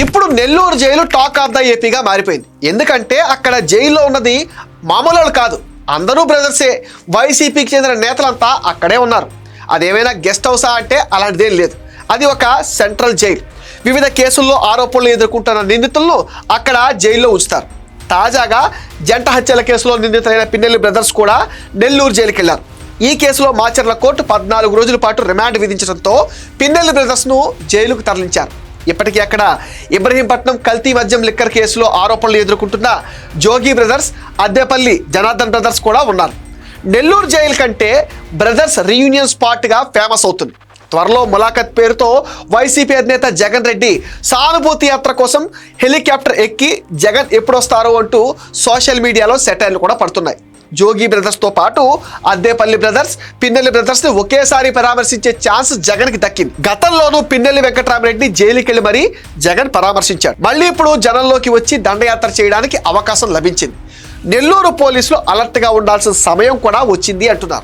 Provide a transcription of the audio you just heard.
ఇప్పుడు Nellore jail talk of the ఏపీగా మారిపోయింది. ఎందుకంటే అక్కడ జైల్లో ఉన్నది మామూలు వాళ్ళు కాదు, అందరూ బ్రదర్సే. వైసీపీకి చెందిన నేతలంతా అక్కడే ఉన్నారు. అదేమైనా గెస్ట్ హౌసా అంటే అలాంటిదేం లేదు. అది ఒక సెంట్రల్ జైలు. వివిధ కేసుల్లో ఆరోపణలు ఎదుర్కొంటున్న నిందితులను అక్కడ జైల్లో ఉంచుతారు. తాజాగా జంట హత్యల కేసులో నిందితులైన పిన్నెల్లి బ్రదర్స్ కూడా నెల్లూరు జైలుకి వెళ్లారు. ఈ కేసులో మాచర్ల కోర్టు 14 రోజుల పాటు రిమాండ్ విధించడంతో పిన్నెల్లి బ్రదర్స్ను జైలుకు తరలించారు. ఇప్పటికీ అక్కడ ఇబ్రహీంపట్నం కల్తీ మద్యం లిక్కర్ కేసులో ఆరోపణలు ఎదుర్కొంటున్న జోగి బ్రదర్స్, అద్దెపల్లి జనార్దన్ బ్రదర్స్ కూడా ఉన్నారు. నెల్లూరు జైలు కంటే బ్రదర్స్ రీయూనియన్ స్పాట్గా ఫేమస్ అవుతుంది. త్వరలో ములాఖత్ పేరుతో వైసీపీ అధినేత జగన్ రెడ్డి సానుభూతి యాత్ర కోసం హెలికాప్టర్ ఎక్కి జగన్ ఎప్పుడొస్తారో అంటూ సోషల్ మీడియాలో సెటైర్లు కూడా పడుతున్నాయి. జోగి బ్రదర్స్తో పాటు అద్దేపల్లి బ్రదర్స్, పిన్నెల్లి బ్రదర్స్ని ఒకేసారి పరామర్శించే ఛాన్స్ జగన్కి దక్కింది. గతంలోనూ పిన్నెల్లి వెంకటరామరెడ్డి జైలుకి వెళ్లి మరీ జగన్ పరామర్శించాడు. మళ్ళీ ఇప్పుడు జనంలోకి వచ్చి దండయాత్ర చేయడానికి అవకాశం లభించింది. నెల్లూరు పోలీసులు అలర్ట్గా ఉండాల్సిన సమయం కూడా వచ్చింది అంటున్నారు.